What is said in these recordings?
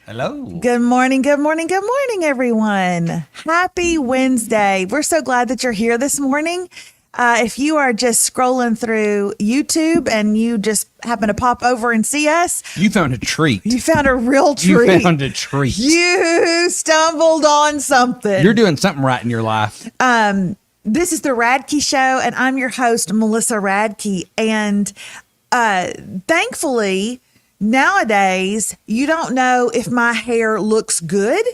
Hello. Good morning, everyone. Happy Wednesday. We're so glad that you're here this morning. If you are just scrolling through YouTube and you just happen to pop over and see us, You found a treat. you found a real treat. You found a treat. You stumbled on something. You're doing something right in your life. This is the Radke Show, and I'm your host, Melissa Radke. And thankfully, nowadays, you don't know if my hair looks good,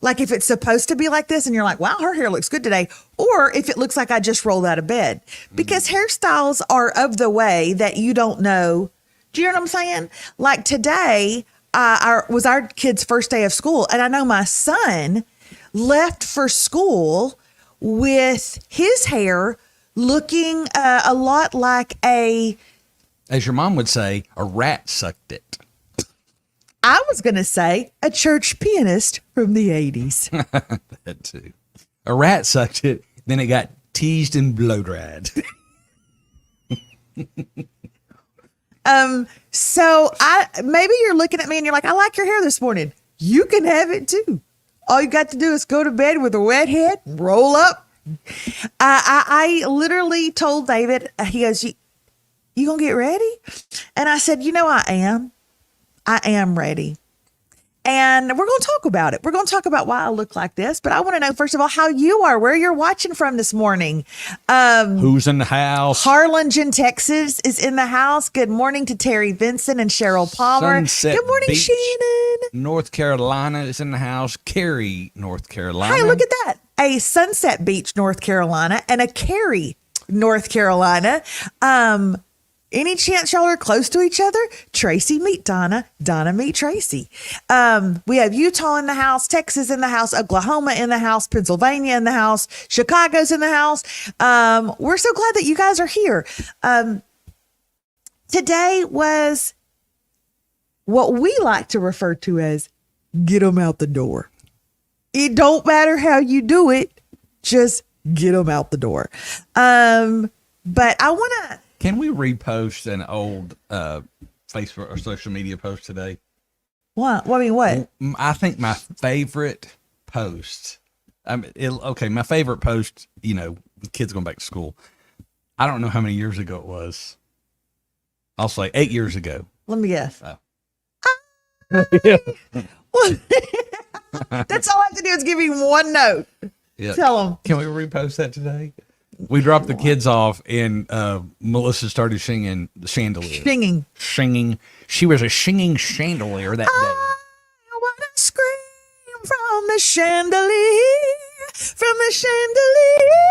like if it's supposed to be like this, and you're like, wow, her hair looks good today, or if it looks like I just rolled out of bed. Because hairstyles are of the way that you don't know. Do you know what I'm saying? Like today was our kid's first day of school, and I know my son left for school with his hair looking a lot like As your mom would say, a rat sucked it. I was going to say a church pianist from the 80s. That too. A rat sucked it, then it got teased and blow dried. So maybe you're looking at me and you're like, I like your hair this morning. You can have it too. All you got to do is go to bed with a wet head, roll up. I literally told David, he goes, you gonna get ready? And I said, I am ready. And we're going to talk about it. We're going to talk about why I look like this, but I want to know, first of all, how you are, where you're watching from this morning. Who's in the house? Harlingen, Texas is in the house. Good morning to Terry Vincent and Cheryl Palmer. Sunset Good morning, Beach, Shannon. North Carolina is in the house. Cary, North Carolina. Hey, look at that. A Sunset Beach, North Carolina, and a Cary, North Carolina. Any chance y'all are close to each other? Tracy meet Donna, Donna meet Tracy. We have Utah in the house, Texas in the house, Oklahoma in the house, Pennsylvania in the house, Chicago's in the house. We're so glad that you guys are here. Today was what we like to refer to as get them out the door. It don't matter how you do it, just get them out the door. But I want to. Can we repost an old Facebook or social media post today? What? I mean, what? I think my favorite post. My favorite post. The kids going back to school. I don't know how many years ago it was. I'll say 8 years ago. Let me guess. Oh. That's all I have to do is give you one note. Yeah. Tell them. Can we repost that today? We dropped the kids off, and Melissa started singing the chandelier. Singing. She was a singing chandelier that day. I want to scream from the chandelier, from the chandelier.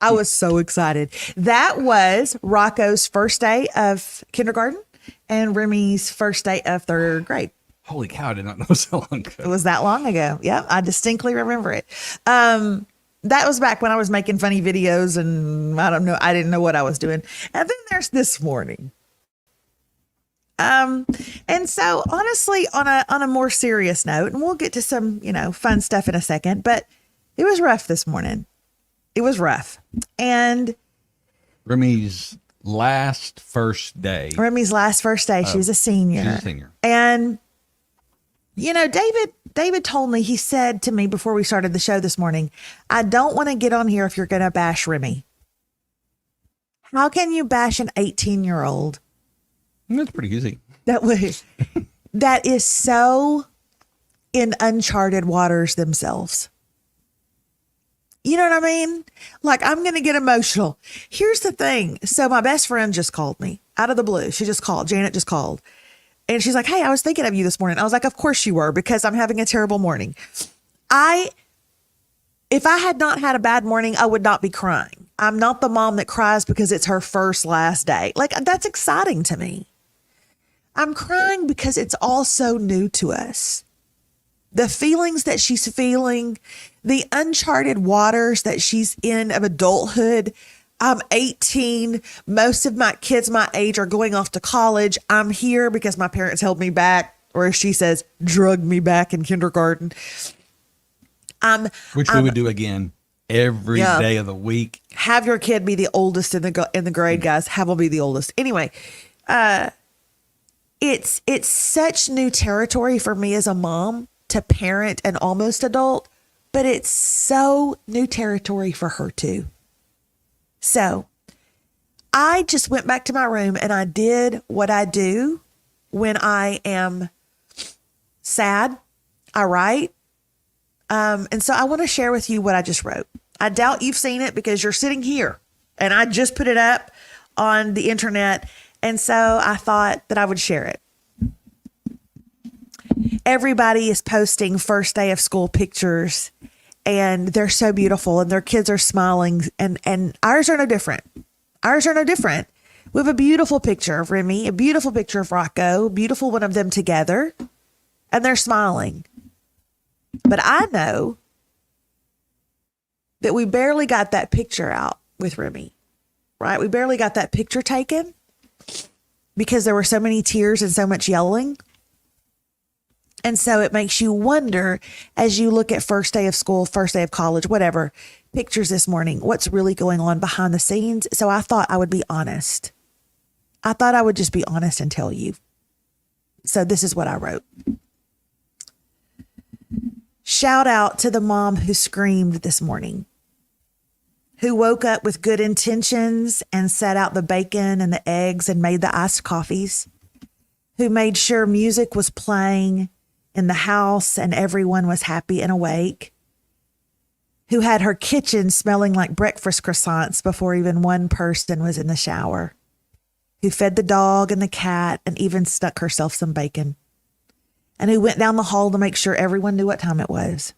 I was so excited. That was Rocco's first day of kindergarten and Remy's first day of third grade. Holy cow, I did not know so long ago. It was that long ago. Yeah, I distinctly remember it. That was back when I was making funny videos and I don't know, I didn't know what I was doing. And then there's this morning. And so honestly, on a more serious note, and we'll get to some, fun stuff in a second, but it was rough this morning. It was rough. And Remy's last first day. She was a senior. She's a senior. And David told me, he said to me before we started the show this morning, I don't want to get on here if you're going to bash Remy. How can you bash an 18-year-old? That's pretty easy. That is so in uncharted waters themselves. You know what I mean? Like, I'm going to get emotional. Here's the thing. So my best friend just called me out of the blue. She just called. Janet just called. And she's like, hey, I was thinking of you this morning. I was like, of course you were, because I'm having a terrible morning. If I had not had a bad morning, I would not be crying. I'm not the mom that cries because it's her last day. Like, that's exciting to me. I'm crying because it's all so new to us. The feelings that she's feeling, the uncharted waters that she's in of adulthood. I'm 18. Most of my kids my age are going off to college. I'm here because my parents held me back, or as she says, drugged me back in kindergarten. Which we would do again every day of the week. Have your kid be the oldest in the grade, guys. Have them be the oldest. Anyway, it's such new territory for me as a mom to parent an almost adult, but it's so new territory for her too. So I just went back to my room and I did what I do when I am sad. I write. And so I want to share with you what I just wrote. I doubt you've seen it because you're sitting here and I just put it up on the internet. And so I thought that I would share it. Everybody is posting first day of school pictures and they're so beautiful and their kids are smiling and ours are no different. Ours are no different. We have a beautiful picture of Remy, a beautiful picture of Rocco, a beautiful one of them together, and they're smiling. But I know that we barely got that picture out with Remy, right? We barely got that picture taken because there were so many tears and so much yelling. And so it makes you wonder as you look at first day of school, first day of college, whatever, pictures this morning, what's really going on behind the scenes. So I thought I would be honest. I thought I would just be honest and tell you. So this is what I wrote. Shout out to the mom who screamed this morning, who woke up with good intentions and set out the bacon and the eggs and made the iced coffees, who made sure music was playing in the house and everyone was happy and awake, who had her kitchen smelling like breakfast croissants before even one person was in the shower, who fed the dog and the cat and even stuck herself some bacon, and who went down the hall to make sure everyone knew what time it was,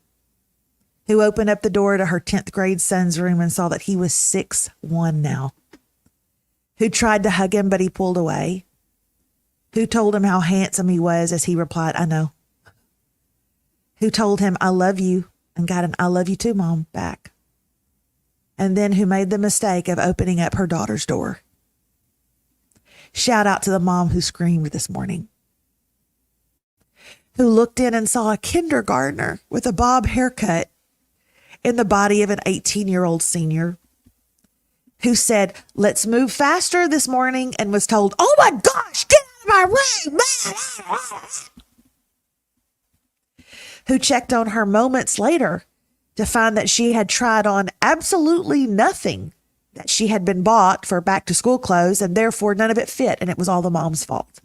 who opened up the door to her 10th grade son's room and saw that he was 6'1" now, who tried to hug him, but he pulled away, who told him how handsome he was as he replied, I know, who told him, I love you, and got an I love you too, Mom, back, and then who made the mistake of opening up her daughter's door. Shout out to the mom who screamed this morning, who looked in and saw a kindergartner with a bob haircut in the body of an 18-year-old senior, who said, let's move faster this morning, and was told, oh my gosh, get out of my room, who checked on her moments later to find that she had tried on absolutely nothing that she had been bought for back to school clothes, and therefore none of it fit, and it was all the mom's fault,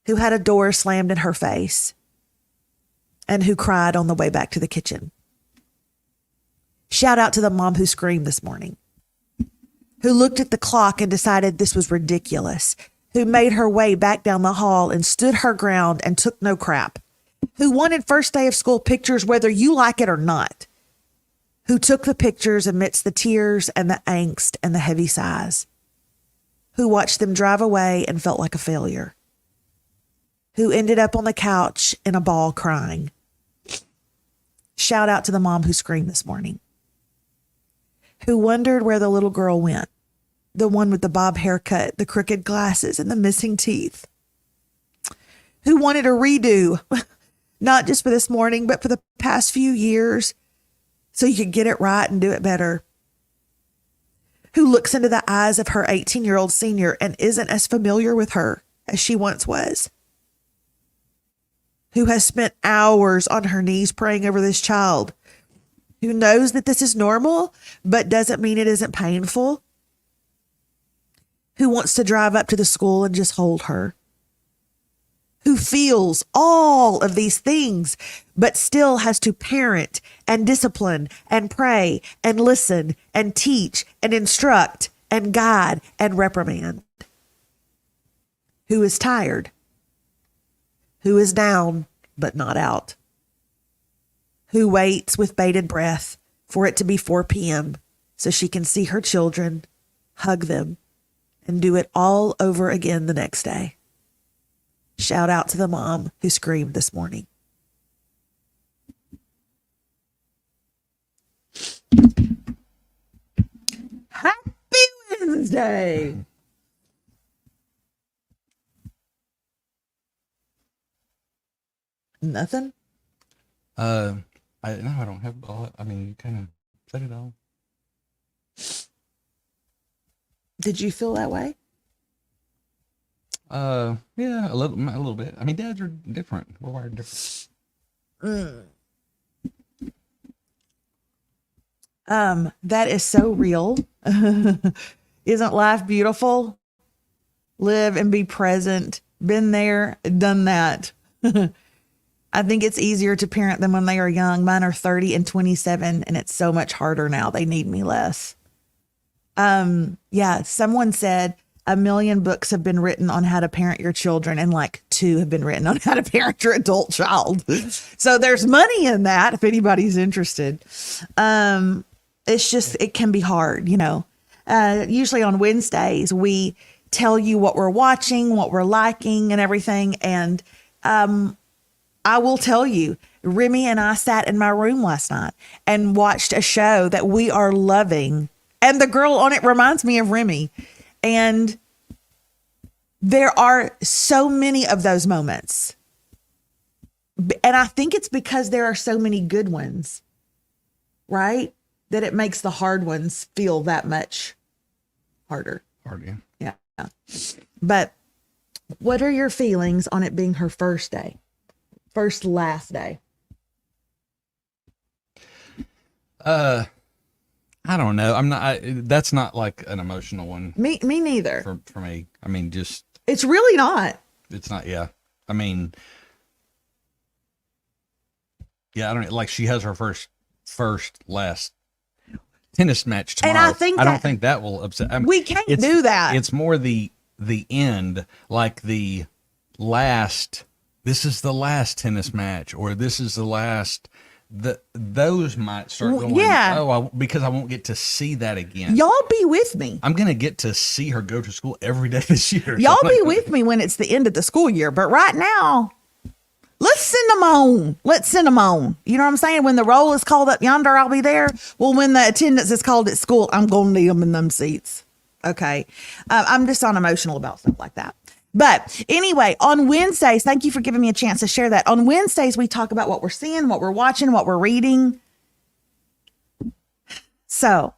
who had a door slammed in her face, and who cried on the way back to the kitchen. Shout out to the mom who screamed this morning, who looked at the clock and decided this was ridiculous, who made her way back down the hall and stood her ground and took no crap, who wanted first day of school pictures whether you like it or not, who took the pictures amidst the tears and the angst and the heavy sighs, who watched them drive away and felt like a failure, who ended up on the couch in a ball crying. Shout out to the mom who screamed this morning, who wondered where the little girl went, the one with the bob haircut, the crooked glasses, and the missing teeth, who wanted a redo, not just for this morning, but for the past few years, so you could get it right and do it better, who looks into the eyes of her 18-year-old senior and isn't as familiar with her as she once was, who has spent hours on her knees praying over this child, who knows that this is normal, but doesn't mean it isn't painful, who wants to drive up to the school and just hold her, who feels all of these things, but still has to parent and discipline and pray and listen and teach and instruct and guide and reprimand, who is tired, who is down but not out, who waits with bated breath for it to be 4 p.m. so she can see her children, hug them, and do it all over again the next day. Shout out to the mom who screamed this morning. Happy Wednesday. Nothing? I don't have all. I mean, you kind of said it all. Did you feel that way? Yeah, a little bit. I mean, dads are different. We're wired different. That is so real. Isn't life beautiful? Live and be present. Been there, done that. I think it's easier to parent them when they are young. Mine are 30 and 27, and it's so much harder now. They need me less. Yeah, someone said 1 million books have been written on how to parent your children, and like 2 have been written on how to parent your adult child. So there's money in that if anybody's interested. It's just, it can be hard, you know. Usually on Wednesdays, we tell you what we're watching, what we're liking, and everything. And I will tell you, Remy and I sat in my room last night and watched a show that we are loving. And the girl on it reminds me of Remy. And there are so many of those moments. And I think it's because there are so many good ones, right? That it makes the hard ones feel that much harder. Hard, Yeah. But what are your feelings on it being her first last day? I don't know. I'm not. That's not like an emotional one. Me neither. For me. I mean, just. It's really not. It's not. Yeah. I mean. Yeah, I don't like. She has her last tennis match tomorrow. And I don't think that will upset. I mean, we can't do that. It's more the end, like the last. This is the last tennis match, or this is the last. Those might start going. Yeah. Because I won't get to see that again. Y'all be with me. I'm gonna get to see her go to school every day this year. Y'all be with me when it's the end of the school year. But right now, let's send them on. You know what I'm saying? When the roll is called up yonder, I'll be there. Well, when the attendance is called at school, I'm going to need them in them seats. Okay. I'm just unemotional about stuff like that. But anyway, on Wednesdays, thank you for giving me a chance to share that. On Wednesdays, we talk about what we're seeing, what we're watching, what we're reading. So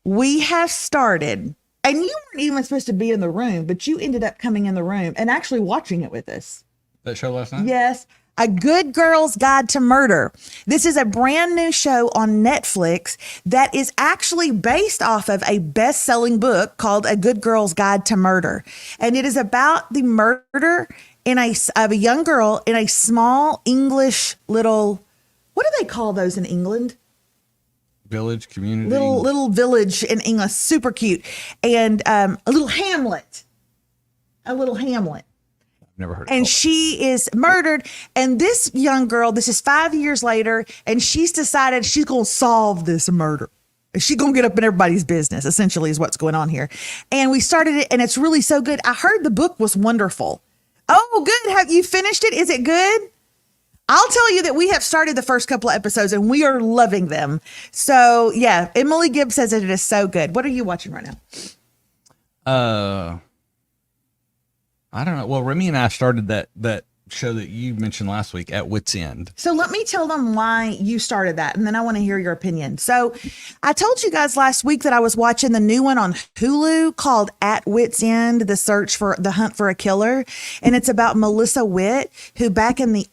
we have started, and you weren't even supposed to be in the room, but you ended up coming in the room and actually watching it with us. That show last night? Yes. A Good Girl's Guide to Murder. This is a brand new show on Netflix that is actually based off of a best-selling book called A Good Girl's Guide to Murder. And it is about the murder of a young girl in a small English little, what do they call those in England? Village, community. Little village in England. Super cute. And a little hamlet. Never heard of and she is murdered. And this young girl, this is 5 years later, and she's decided she's going to solve this murder. She's going to get up in everybody's business, essentially, is what's going on here. And we started it, and it's really so good. I heard the book was wonderful. Oh, good. Have you finished it? Is it good? I'll tell you that we have started the first couple of episodes, and we are loving them. So, yeah, Emily Gibbs says that it is so good. What are you watching right now? I don't know. Well, Remy and I started that show that you mentioned last week, At Wit's End. So let me tell them why you started that, and then I want to hear your opinion. So I told you guys last week that I was watching the new one on Hulu called At Wit's End, the hunt for a killer. And it's about Melissa Witt, who back in the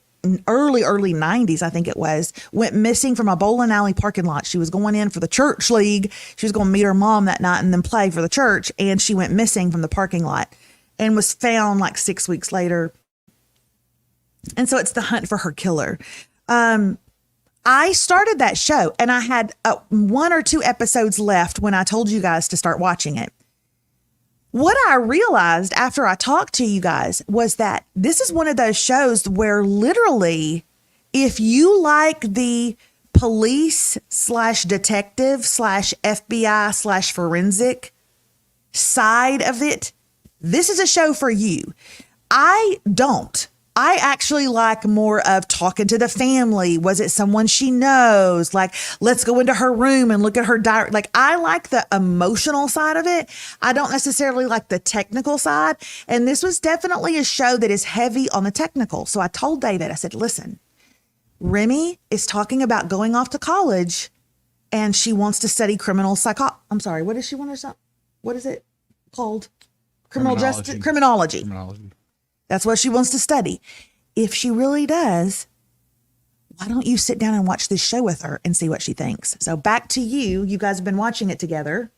early 90s, I think it was, went missing from a bowling alley parking lot. She was going in for the church league. She was going to meet her mom that night and then play for the church. And she went missing from the parking lot and was found like 6 weeks later. And so it's the hunt for her killer. I started that show and I had 1 or 2 episodes left when I told you guys to start watching it. What I realized after I talked to you guys was that this is one of those shows where literally, if you like the police / detective / FBI / forensic side of it, this is a show for you. I don't. I actually like more of talking to the family. Was it someone she knows? Like, let's go into her room and look at her diary. Like, I like the emotional side of it. I don't necessarily like the technical side. And this was definitely a show that is heavy on the technical. So I told David, I said, listen, Remy is talking about going off to college and she wants to study criminal psychology. I'm sorry, what does she want to? What is it called? criminology. That's what she wants to study. If she really does, why don't you sit down and watch this show with her and see what she thinks? So back to you. You guys have been watching it together.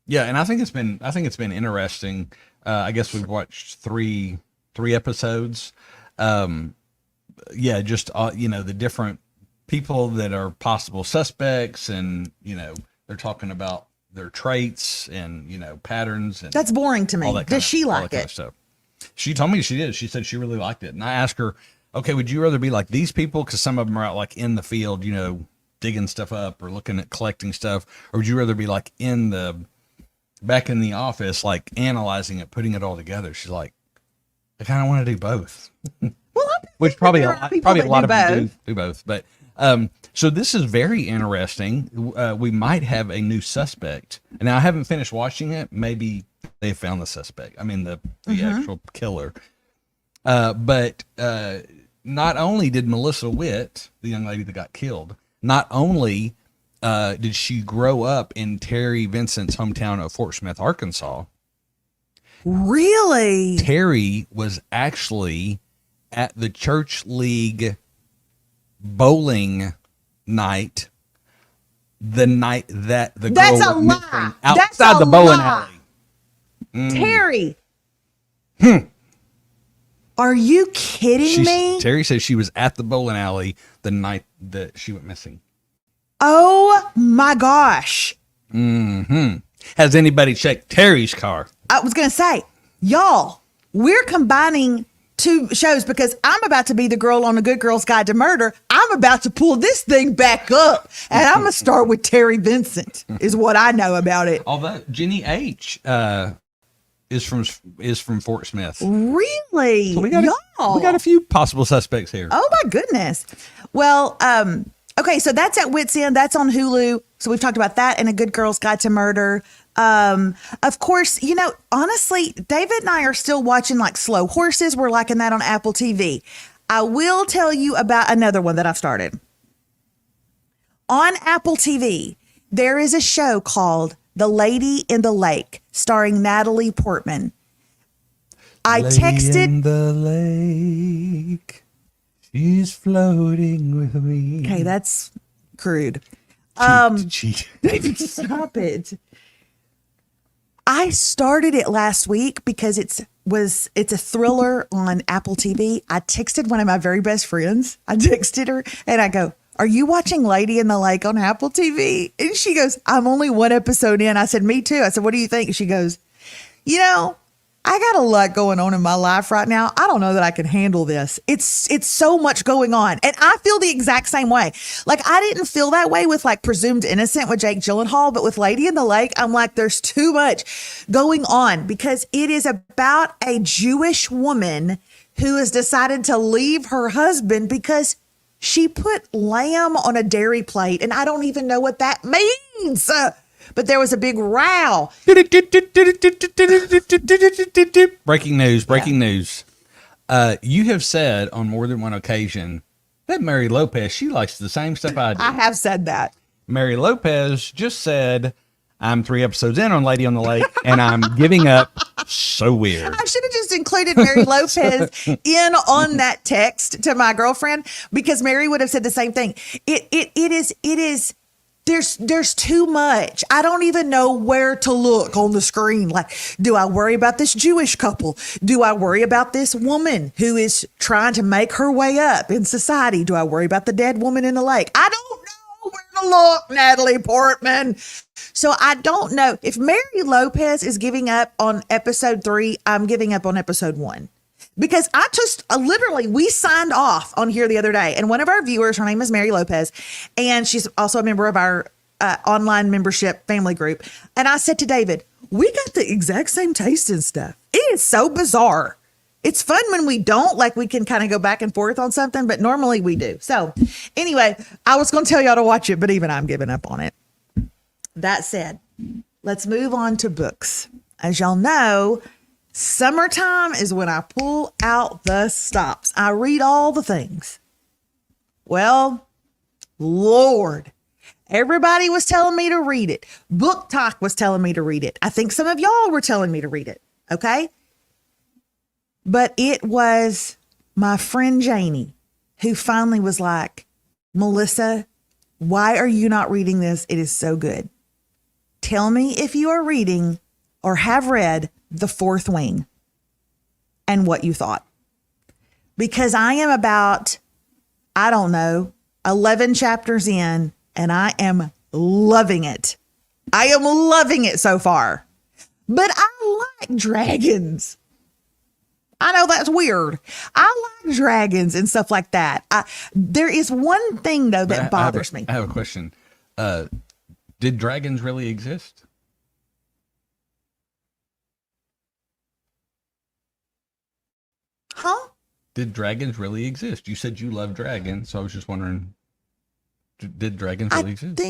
Yeah, and I think it's been interesting. I guess we've watched three episodes. Yeah, just the different people that are possible suspects, and they're talking about their traits and patterns. And that's boring to me. Does she like it? Stuff. She told me she did. She said she really liked it, and I asked her, okay, would you rather be like these people, because some of them are out like in the field, digging stuff up or looking at collecting stuff, or would you rather be like back in the office, like analyzing it, putting it all together? She's like, I kind of want to do both. Well, which probably a lot of people do both. But so this is very interesting. We might have a new suspect. Now, I haven't finished watching it. Maybe they found the suspect. I mean, the actual killer. But not only did Melissa Witt, the young lady that got killed, not only did she grow up in Terry Vincent's hometown of Fort Smith, Arkansas. Really? Terry was actually at the church league bowling night, the night that the That's girl a went lie. outside the bowling alley. Terry. Are you kidding me? Terry says she was at the bowling alley the night that she went missing. Oh my gosh. Has anybody checked Terry's car? I was going to say, y'all, we're combining two shows because I'm about to be the girl on A Good Girl's Guide to Murder. I'm about to pull this thing back up, and I'm going to start with Terry Vincent is what I know about it. Although Jenny H is from Fort Smith. Really? So we got a few possible suspects here. Oh my goodness. Well, okay, so that's at Wits End. That's on Hulu. So we've talked about that and A Good Girl's Guide to Murder. Of course, honestly, David and I are still watching like Slow Horses. We're liking that on Apple TV. I will tell you about another one that I've started. On Apple TV, there is a show called The Lady in the Lake, starring Natalie Portman. I texted in the lake. She's floating with me. Okay, that's crude. Cheat. David, stop it. I started it last week because it's a thriller on Apple TV. I texted one of my very best friends. I texted her and I go, "Are you watching Lady in the Lake on Apple TV?" And she goes, "I'm only one episode in." I said, "Me too." I said, "What do you think?" She goes, I got a lot going on in my life right now. I don't know that I can handle this. It's so much going on. And I feel the exact same way. Like, I didn't feel that way with like Presumed Innocent with Jake Gyllenhaal, but with Lady in the Lake, I'm like, there's too much going on because it is about a Jewish woman who has decided to leave her husband because she put lamb on a dairy plate. And I don't even know what that means. But there was a big row. Breaking news. You have said on more than one occasion that Mary Lopez, she likes the same stuff I do. I have said that. Mary Lopez just said, I'm 3 episodes in on Lady on the Lake, and I'm giving up. So weird. I should have just included Mary Lopez in on that text to my girlfriend because Mary would have said the same thing. It is. There's too much. I don't even know where to look on the screen. Like, do I worry about this Jewish couple? Do I worry about this woman who is trying to make her way up in society? Do I worry about the dead woman in the lake? I don't know where to look, Natalie Portman. So I don't know. If Mary Lopez is giving up on episode 3, I'm giving up on episode 1. Because I just literally, we signed off on here the other day, and one of our viewers, her name is Mary Lopez, and she's also a member of our online membership family group. And I said to David, we got the exact same taste in stuff. It is so bizarre. It's fun when we don't, like we can kind of go back and forth on something, but normally we do. So anyway, I was going to tell y'all to watch it, but even I'm giving up on it. That said, let's move on to books. As y'all know, summertime is when I pull out the stops. I read all the things. Well, Lord, everybody was telling me to read it. Book Talk was telling me to read it. I think some of y'all were telling me to read it. Okay. But it was my friend Janie who finally was like, Melissa, why are you not reading this? It is so good. Tell me if you are reading or have read The Fourth Wing and what you thought. Because I am about, I don't know, 11 chapters in, and I am loving it. I am loving it so far. But I like dragons. I know that's weird. I like dragons and stuff like that. There is one thing, though, that bothers me. I have a question. Did dragons really exist? Huh? Did dragons really exist? You said you love dragons, so I was just wondering, did dragons really exist?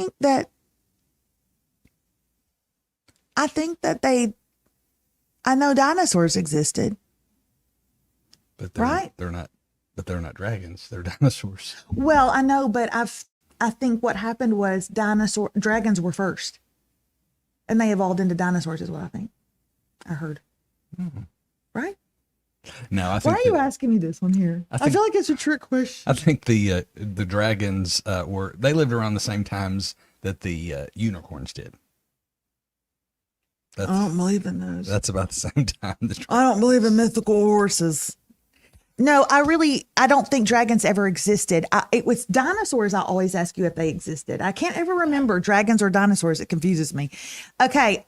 I think that I know dinosaurs existed. But right? They're not dragons. They're dinosaurs. Well, I know, but I think what happened was dragons were first. And they evolved into dinosaurs is what I think. I heard. Mm-hmm. Right? No, I think. Why are you asking me this one here? I feel like it's a trick question. I think the dragons they lived around the same times that the unicorns did. I don't believe in those. That's about the same time. I don't believe in mythical horses. No, I don't think dragons ever existed. It was dinosaurs. I always ask you if they existed. I can't ever remember dragons or dinosaurs. It confuses me. Okay.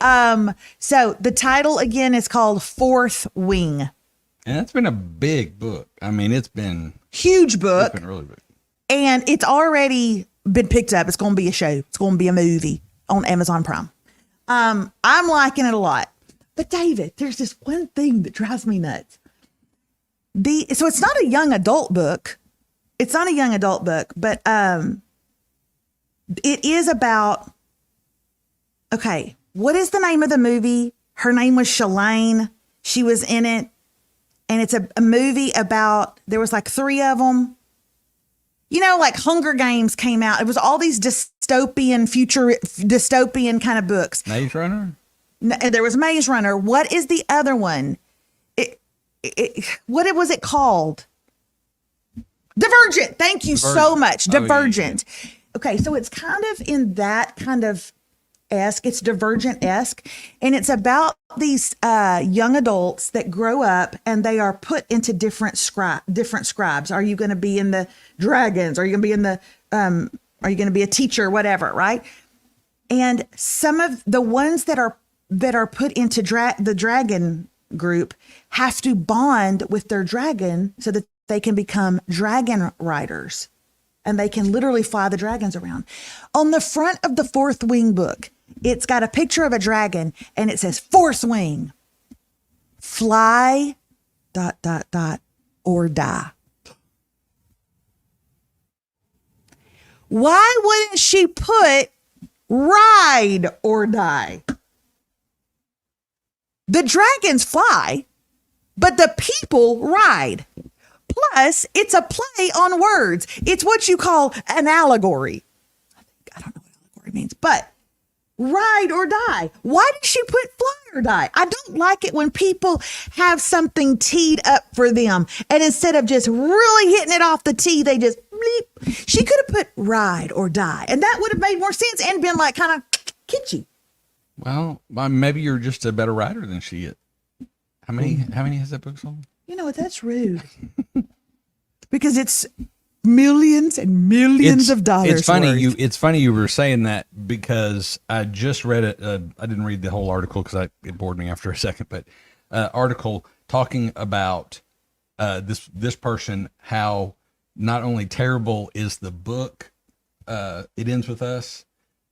So the title again is called Fourth Wing. And that's been a big book. I mean, it's been huge book. It's been really big. And it's already been picked up. It's going to be a show. It's going to be a movie on Amazon Prime. I'm liking it a lot. But David, there's this one thing that drives me nuts. So it's not a young adult book. It's not a young adult book, but it is about, okay, what is the name of the movie? Her name was Shalane. She was in it. And it's a movie about, there was like 3 of them. You know, like Hunger Games came out. It was all these dystopian kind of books. Maze Runner? There was Maze Runner. What is the other one? What was it called? Divergent. Thank you so much. Divergent. Yeah. Okay, so it's kind of in that kind of esque. It's Divergent-esque. And it's about these young adults that grow up and they are put into different scribes. Are you going to be in the dragons? Are you going to be in the, are you going to be a teacher? Whatever, right? And some of the ones that are put into the dragon group have to bond with their dragon so that they can become dragon riders and they can literally fly the dragons around. On the front of the Fourth Wing book, it's got a picture of a dragon and it says Fourth Wing, fly ... or die. Why wouldn't she put ride or die? The dragons fly, but the people ride. Plus, it's a play on words. It's what you call an allegory. I don't know what allegory means, but ride or die. Why did she put fly or die? I don't like it when people have something teed up for them, and instead of just really hitting it off the tee, they just bleep. She could have put ride or die, and that would have made more sense and been like kind of kitschy. Well, maybe you're just a better writer than she is. How many has that book sold? You know what? That's rude. Because it's millions and millions of dollars. It's funny worth. It's funny you were saying that because I just read it. I didn't read the whole article because it bored me after a second. But article talking about this person, how not only terrible is the book, It Ends With Us,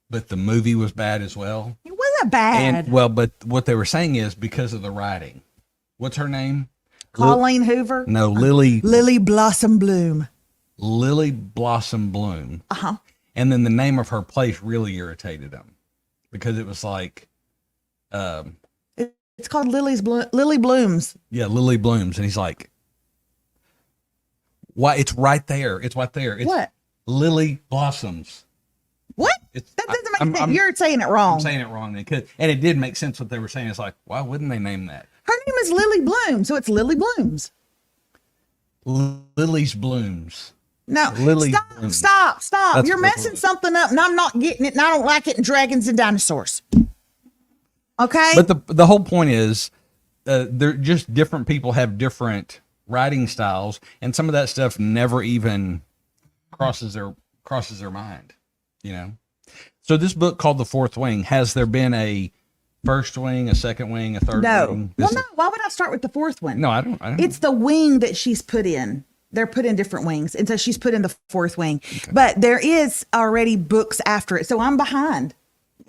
but the movie was bad as well. It wasn't bad. But what they were saying is because of the writing. What's her name? Colleen Hoover? No, Lily. Lily Blossom Bloom. Lily Blossom Bloom. Uh-huh. And then the name of her place really irritated him because it was like, it's called Lily Blooms. Yeah, Lily Blooms. And he's like, why? It's right there. It's right there. It's what? Lily Blossoms. What? That doesn't make sense. You're saying it wrong. I'm saying it wrong. And it did make sense what they were saying. It's like, why wouldn't they name that? Her name is Lily Bloom, so it's Lily Blooms. Lily's Blooms. No, Lily stop, Blooms. stop. That's You're what- messing something up, and I'm not getting it, and I don't like it in Dragons and Dinosaurs. Okay? But the whole point is, they're just different people have different writing styles, and some of that stuff never even crosses their mind, you know. So this book called The Fourth Wing, has there been a first wing, a second wing, a third wing? Well, no. Why would I start with the fourth one? No, I don't. It's the wing that she's put in. They're put in different wings. And so she's put in the fourth wing. Okay. But there is already books after it. So I'm behind.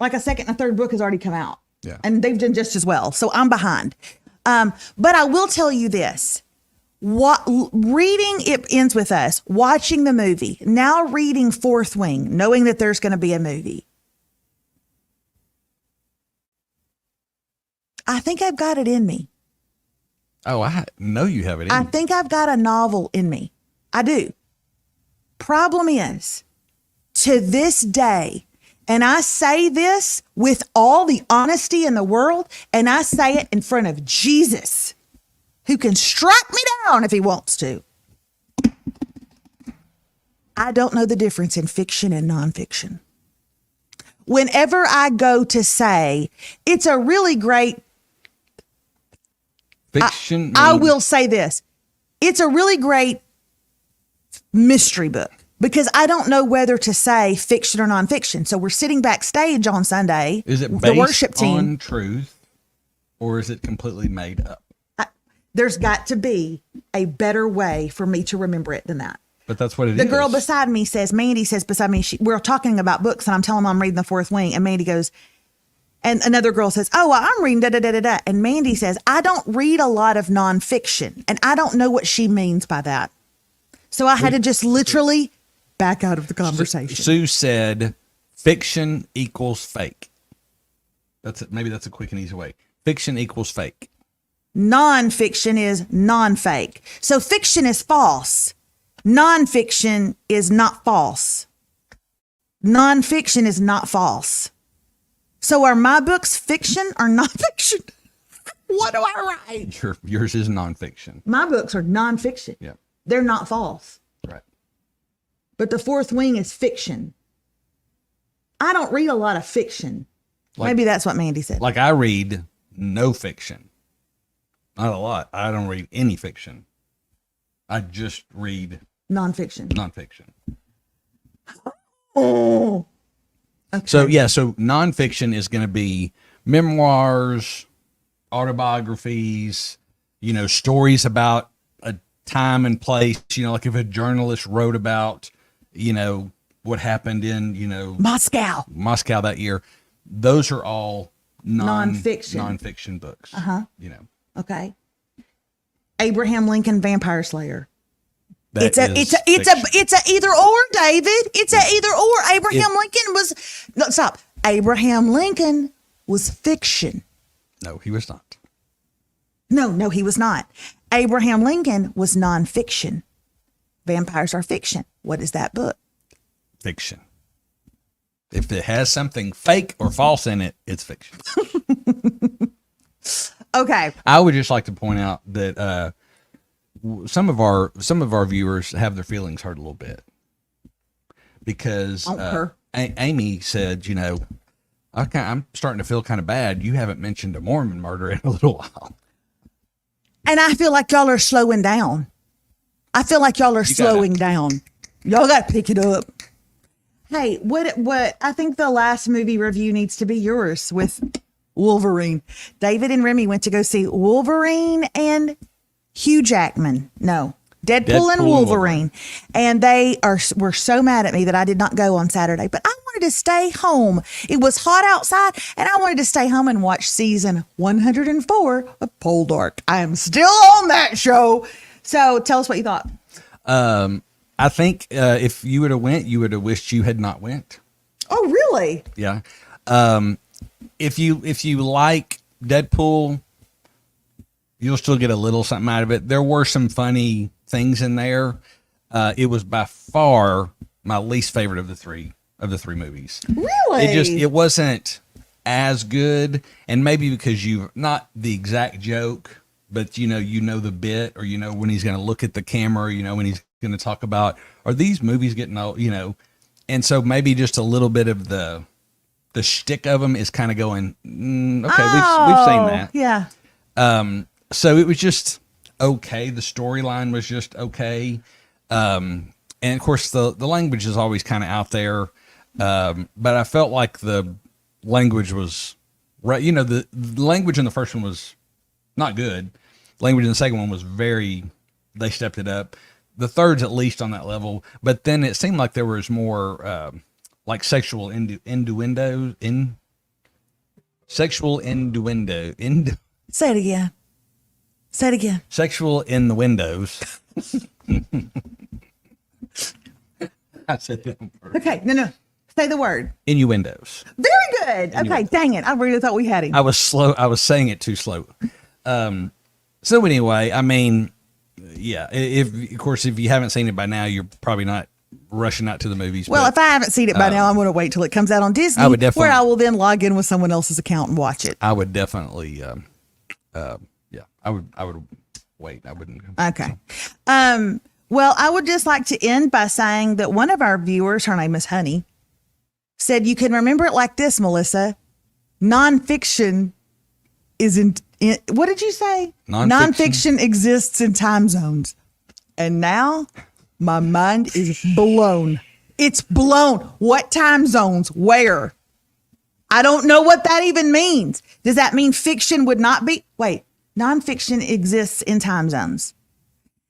Like a second and a third book has already come out. Yeah. And they've done just as well. So I'm behind. But I will tell you this. Reading It Ends With Us, watching the movie, now reading Fourth Wing, knowing that there's going to be a movie. I think I've got it in me. Oh, I know you have it in I you. think I've got a novel in me. I do. Problem is, to this day, and I say this with all the honesty in the world, and I say it in front of Jesus, who can strike me down if he wants to. I don't know the difference in fiction and nonfiction. Whenever I go to say, it's a really great Fiction. I will say this. It's a really great mystery book because I don't know whether to say fiction or nonfiction. So we're sitting backstage on Sunday. Is it the based worship team on truth, or is it completely made up? There's got to be a better way for me to remember it than that. But that's what it is. The girl beside me says, Mandy says beside me, we're talking about books and I'm telling them I'm reading The Fourth Wing. And Mandy goes, and another girl says, oh, well, I'm reading da-da-da-da-da. And Mandy says, I don't read a lot of nonfiction. And I don't know what she means by that. So I had to just literally back out of the conversation. Sue said, fiction equals fake. That's it. Maybe that's a quick and easy way. Fiction equals fake. Nonfiction is non-fake. So fiction is false. Nonfiction is not false. Nonfiction is not false. So are my books fiction or nonfiction? What do I write? Yours is nonfiction. My books are nonfiction. Yeah. They're not false. Right. But The Fourth Wing is fiction. I don't read a lot of fiction. Maybe that's what Mandy said. Like I read no fiction. Not a lot. I don't read any fiction. I just read Nonfiction. Oh. Okay. So nonfiction is going to be memoirs, autobiographies, stories about a time and place, like if a journalist wrote about, what happened in, Moscow that year. Those are all nonfiction books. Okay. Abraham Lincoln Vampire Slayer. It's a either or, David. It's a either or. Abraham Lincoln was fiction. No, he was not. No, he was not. Abraham Lincoln was nonfiction. Vampires are fiction. What is that book? Fiction. If it has something fake or false in it, it's fiction. Okay. I would just like to point out that some of our viewers have their feelings hurt a little bit because Amy said, I'm starting to feel kind of bad. You haven't mentioned a Mormon murder in a little while, and I feel like y'all are slowing down. Down. Y'all got to pick it up. Hey, what? I think the last movie review needs to be yours with Wolverine. David and Remy went to go see Wolverine and Hugh Jackman. No, Deadpool and Wolverine. And they were so mad at me that I did not go on Saturday. But I wanted to stay home. It was hot outside, and I wanted to stay home and watch season 104 of Poldark. I am still on that show. So tell us what you thought. I think if you would have went, you would have wished you had not went. Oh, really? Yeah. If you like Deadpool, you'll still get a little something out of it. There were some funny things in there. It was by far my least favorite of the three movies. Really? It wasn't as good, and maybe because you not the exact joke, but you know the bit, or you know when he's going to look at the camera, you know when he's going to talk about, are these movies getting old, you know, and so maybe just a little bit of the shtick of them is kind of going, okay, we've seen that, Yeah. so it was just okay. The storyline was just okay, and of course the language is always kind of out there, but I felt like the language was right. You know, the language in the first one was not good. Language in the second one was they stepped it up. The third's at least on that level, but then it seemed like there was more like sexual innuendo. Say it again. Say it again. Sexual in the windows. I said that on purpose. Okay. No. Say the word. Innuendos. Very good. Okay. Dang it. I really thought we had him. I was slow. I was saying it too slow. So anyway, I mean, yeah, if you haven't seen it by now, you're probably not rushing out to the movies. Well, if I haven't seen it by now, I'm going to wait till it comes out on Disney, I would definitely, where I will then log in with someone else's account and watch it. I would definitely, I would wait. I wouldn't. Okay. Well, I would just like to end by saying that one of our viewers, her name is Honey, said, you can remember it like this, Melissa. Nonfiction is in what did you say? Nonfiction exists in time zones. And now my mind is blown. It's blown. What time zones? Where? I don't know what that even means. Does that mean fiction would not be? Wait, nonfiction exists in time zones.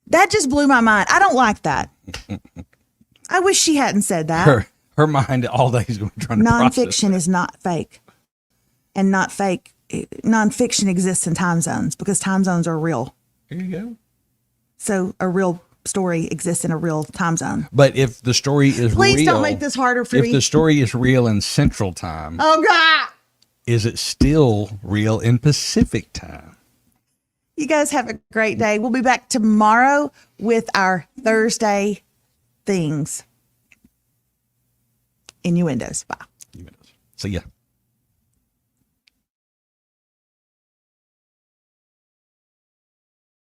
That just blew my mind. I don't like that. I wish she hadn't said that. Her mind all day is trying to nonfiction is not fake, and not fake. Nonfiction exists in time zones because time zones are real. There you go. So a real story exists in a real time zone. But if the story is Please real, don't make this harder for me. If the story is real in Central Time, oh God, is it still real in Pacific Time? You guys have a great day. We'll be back tomorrow with our Thursday things. Innuendos. Bye. See ya.